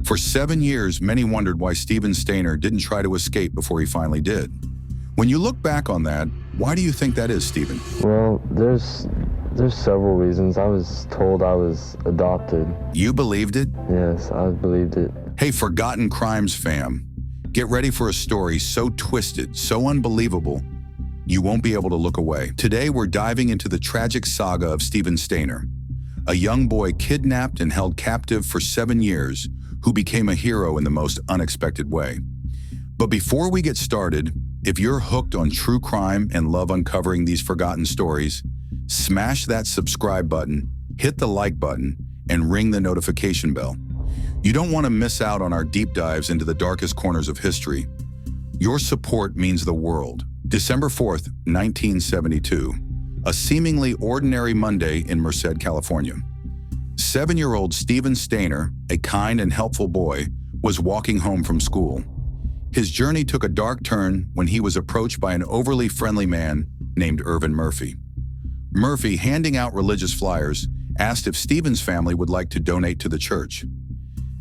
For 7 years, many wondered why Steven Stayner didn't try to escape before he finally did. When you look back on that, why do you think that is, Steven? Well, there's several reasons. I was told I was adopted. You believed it? Yes, I believed it. Hey, Forgotten Crimes fam, get ready for a story so twisted, so unbelievable, you won't be able to look away. Today, we're diving into the tragic saga of Steven Stayner, a young boy kidnapped and held captive for 7 years who became a hero in the most unexpected way. But before we get started, if you're hooked on true crime and love uncovering these forgotten stories, smash that subscribe button, hit the like button, and ring the notification bell. You don't want to miss out on our deep dives into the darkest corners of history. Your support means the world. December 4th, 1972, a seemingly ordinary Monday in Merced, California. 7-year-old Steven Stayner, a kind and helpful boy, was walking home from school. His journey took a dark turn when he was approached by an overly friendly man named Irvin Murphy. Murphy, handing out religious flyers, asked if Steven's family would like to donate to the church.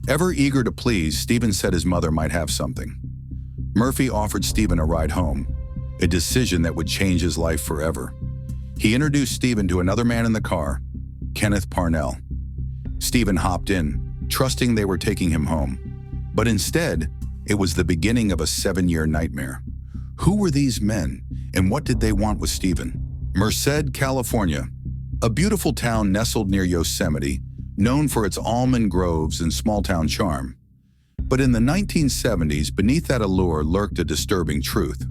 Ever eager to please, Steven said his mother might have something. Murphy offered Steven a ride home, a decision that would change his life forever. He introduced Steven to another man in the car, Kenneth Parnell. Steven hopped in, trusting they were taking him home. But instead, it was the beginning of a 7-year nightmare. Who were these men, and what did they want with Steven? Merced, California, a beautiful town nestled near Yosemite, known for its almond groves and small-town charm. But in the 1970s, beneath that allure lurked a disturbing truth.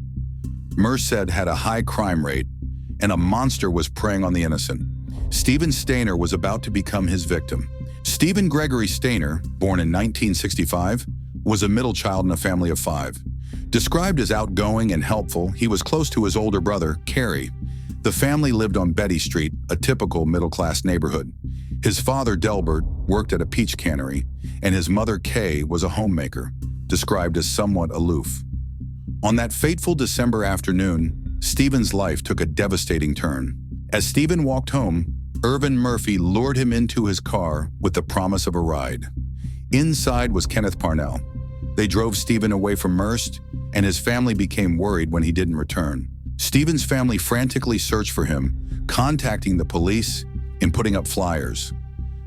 Merced had a high crime rate, and a monster was preying on the innocent. Steven Stayner was about to become his victim. Steven Gregory Stayner, born in 1965, was a middle child in a family of 5. Described as outgoing and helpful, he was close to his older brother, Kerry. The family lived on Betty Street, a typical middle-class neighborhood. His father, Delbert, worked at a peach cannery, and his mother, Kay, was a homemaker, described as somewhat aloof. On that fateful December afternoon, Steven's life took a devastating turn. As Steven walked home, Irvin Murphy lured him into his car with the promise of a ride. Inside was Kenneth Parnell. They drove Steven away from Merced, and his family became worried when he didn't return. Steven's family frantically searched for him, contacting the police and putting up flyers.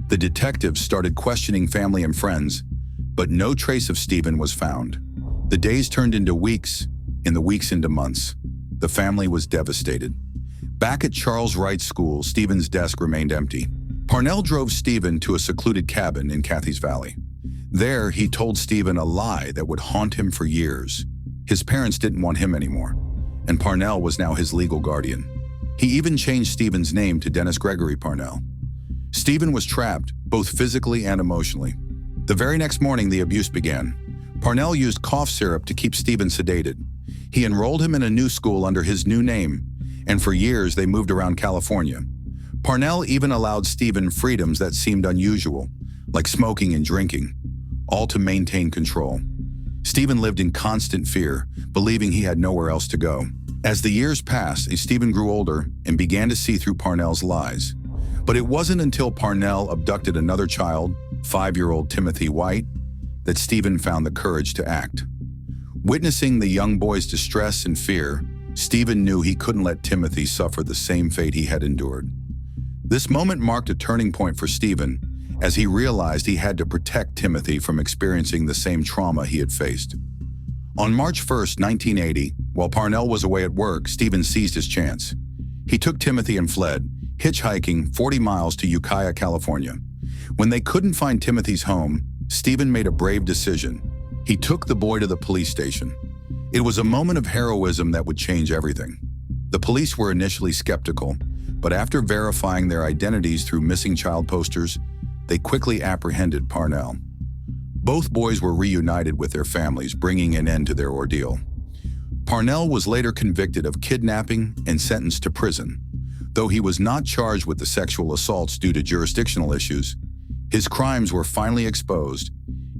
The detectives started questioning family and friends, but no trace of Steven was found. The days turned into weeks, and the weeks into months. The family was devastated. Back at Charles Wright School, Steven's desk remained empty. Parnell drove Steven to a secluded cabin in Cathy's Valley. There, he told Steven a lie that would haunt him for years. His parents didn't want him anymore, and Parnell was now his legal guardian. He even changed Steven's name to Dennis Gregory Parnell. Steven was trapped, both physically and emotionally. The very next morning, the abuse began. Parnell used cough syrup to keep Steven sedated. He enrolled him in a new school under his new name, and for years they moved around California. Parnell even allowed Steven freedoms that seemed unusual, like smoking and drinking, all to maintain control. Steven lived in constant fear, believing he had nowhere else to go. As the years passed, Steven grew older and began to see through Parnell's lies. But it wasn't until Parnell abducted another child, 5-year-old Timothy White, that Steven found the courage to act. Witnessing the young boy's distress and fear, Steven knew he couldn't let Timothy suffer the same fate he had endured. This moment marked a turning point for Steven, as he realized he had to protect Timothy from experiencing the same trauma he had faced. On March 1st, 1980, while Parnell was away at work, Steven seized his chance. He took Timothy and fled, hitchhiking 40 miles to Ukiah, California. When they couldn't find Timothy's home, Steven made a brave decision. He took the boy to the police station. It was a moment of heroism that would change everything. The police were initially skeptical, but after verifying their identities through missing child posters, they quickly apprehended Parnell. Both boys were reunited with their families, bringing an end to their ordeal. Parnell was later convicted of kidnapping and sentenced to prison. Though he was not charged with the sexual assaults due to jurisdictional issues, his crimes were finally exposed,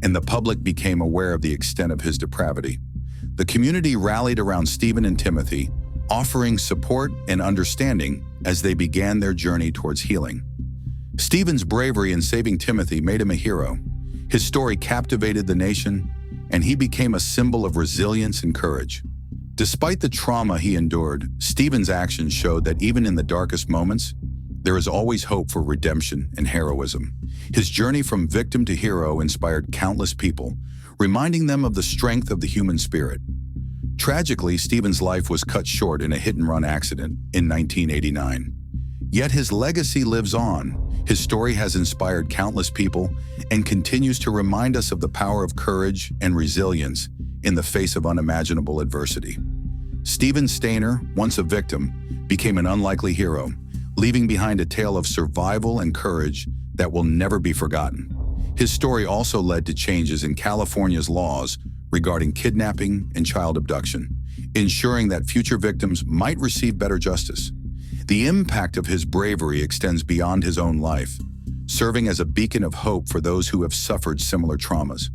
and the public became aware of the extent of his depravity. The community rallied around Steven and Timothy, offering support and understanding as they began their journey towards healing. Steven's bravery in saving Timothy made him a hero. His story captivated the nation, and he became a symbol of resilience and courage. Despite the trauma he endured, Steven's actions showed that even in the darkest moments, there is always hope for redemption and heroism. His journey from victim to hero inspired countless people, reminding them of the strength of the human spirit. Tragically, Steven's life was cut short in a hit-and-run accident in 1989. Yet his legacy lives on. His story has inspired countless people and continues to remind us of the power of courage and resilience in the face of unimaginable adversity. Steven Stayner, once a victim, became an unlikely hero, leaving behind a tale of survival and courage that will never be forgotten. His story also led to changes in California's laws regarding kidnapping and child abduction, ensuring that future victims might receive better justice. The impact of his bravery extends beyond his own life, serving as a beacon of hope for those who have suffered similar traumas.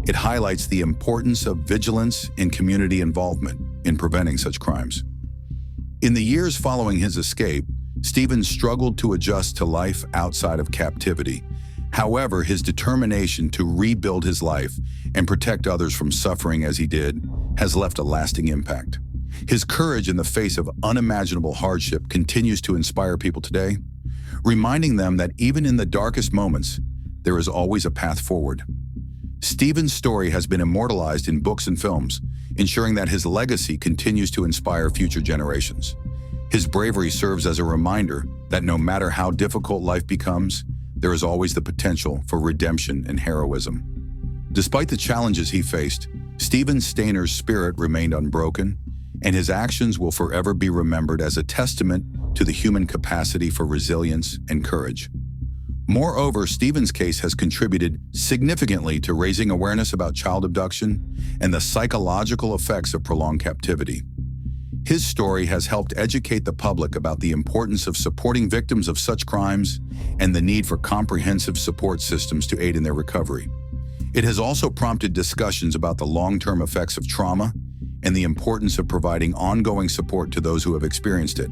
It highlights the importance of vigilance and community involvement in preventing such crimes. In the years following his escape, Steven struggled to adjust to life outside of captivity. However, his determination to rebuild his life and protect others from suffering as he did has left a lasting impact. His courage in the face of unimaginable hardship continues to inspire people today, reminding them that even in the darkest moments, there is always a path forward. Steven's story has been immortalized in books and films, ensuring that his legacy continues to inspire future generations. His bravery serves as a reminder that no matter how difficult life becomes, there is always the potential for redemption and heroism. Despite the challenges he faced, Steven Stayner's spirit remained unbroken, and his actions will forever be remembered as a testament to the human capacity for resilience and courage. Moreover, Steven's case has contributed significantly to raising awareness about child abduction and the psychological effects of prolonged captivity. His story has helped educate the public about the importance of supporting victims of such crimes and the need for comprehensive support systems to aid in their recovery. It has also prompted discussions about the long-term effects of trauma and the importance of providing ongoing support to those who have experienced it.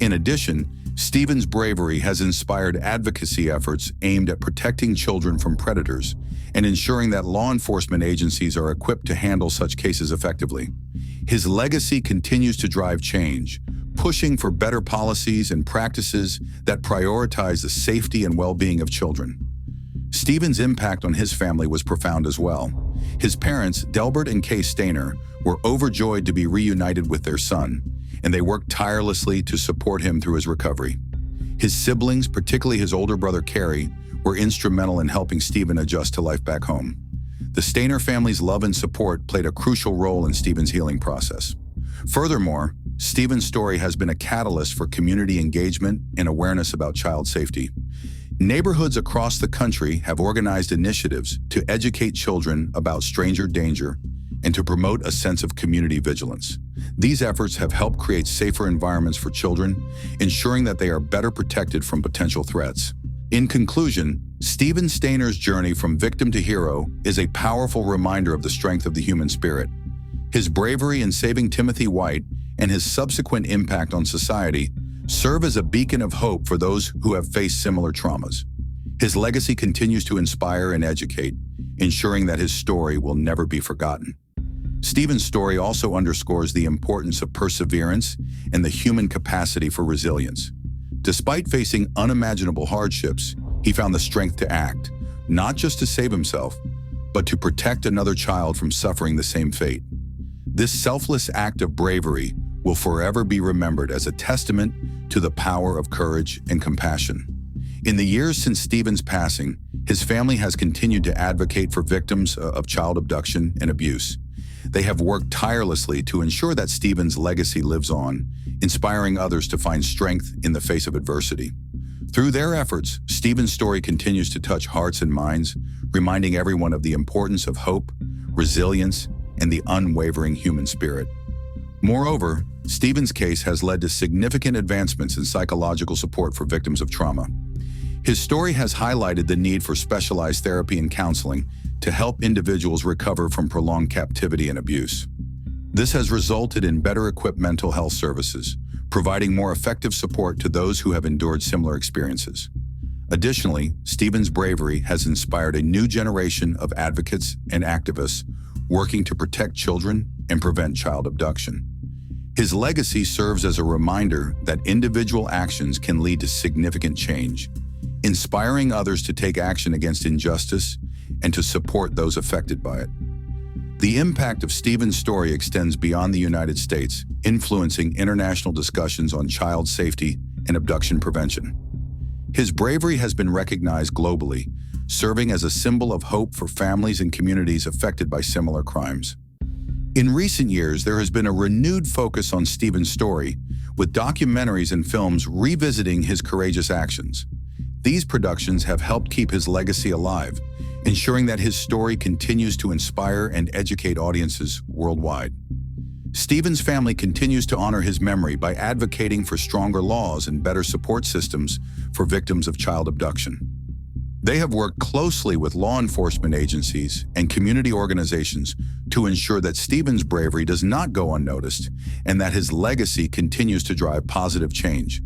In addition, Steven's bravery has inspired advocacy efforts aimed at protecting children from predators and ensuring that law enforcement agencies are equipped to handle such cases effectively. His legacy continues to drive change, pushing for better policies and practices that prioritize the safety and well-being of children. Steven's impact on his family was profound as well. His parents, Delbert and Kay Stayner, were overjoyed to be reunited with their son, and they worked tirelessly to support him through his recovery. His siblings, particularly his older brother Carrie, were instrumental in helping Steven adjust to life back home. The Stayner family's love and support played a crucial role in Steven's healing process. Furthermore, Steven's story has been a catalyst for community engagement and awareness about child safety. Neighborhoods across the country have organized initiatives to educate children about stranger danger and to promote a sense of community vigilance. These efforts have helped create safer environments for children, ensuring that they are better protected from potential threats. In conclusion, Steven Stayner's journey from victim to hero is a powerful reminder of the strength of the human spirit. His bravery in saving Timothy White and his subsequent impact on society serve as a beacon of hope for those who have faced similar traumas. His legacy continues to inspire and educate, ensuring that his story will never be forgotten. Steven's story also underscores the importance of perseverance and the human capacity for resilience. Despite facing unimaginable hardships, he found the strength to act, not just to save himself, but to protect another child from suffering the same fate. This selfless act of bravery will forever be remembered as a testament to the power of courage and compassion. In the years since Steven's passing, his family has continued to advocate for victims of child abduction and abuse. They have worked tirelessly to ensure that Steven's legacy lives on, inspiring others to find strength in the face of adversity. Through their efforts, Steven's story continues to touch hearts and minds, reminding everyone of the importance of hope, resilience, and the unwavering human spirit. Moreover, Steven's case has led to significant advancements in psychological support for victims of trauma. His story has highlighted the need for specialized therapy and counseling to help individuals recover from prolonged captivity and abuse. This has resulted in better equipped mental health services, providing more effective support to those who have endured similar experiences. Additionally, Steven's bravery has inspired a new generation of advocates and activists working to protect children and prevent child abduction. His legacy serves as a reminder that individual actions can lead to significant change, inspiring others to take action against injustice and to support those affected by it. The impact of Steven's story extends beyond the United States, influencing international discussions on child safety and abduction prevention. His bravery has been recognized globally, serving as a symbol of hope for families and communities affected by similar crimes. In recent years, there has been a renewed focus on Steven's story, with documentaries and films revisiting his courageous actions. These productions have helped keep his legacy alive, ensuring that his story continues to inspire and educate audiences worldwide. Steven's family continues to honor his memory by advocating for stronger laws and better support systems for victims of child abduction. They have worked closely with law enforcement agencies and community organizations to ensure that Steven's bravery does not go unnoticed and that his legacy continues to drive positive change.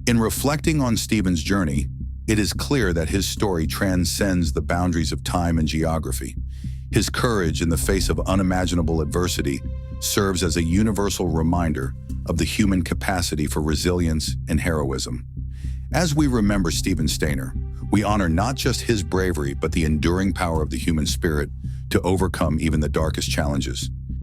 In reflecting on Steven's journey, it is clear that his story transcends the boundaries of time and geography. His courage in the face of unimaginable adversity serves as a universal reminder of the human capacity for resilience and heroism. As we remember Steven Stayner, we honor not just his bravery, but the enduring power of the human spirit to overcome even the darkest challenges.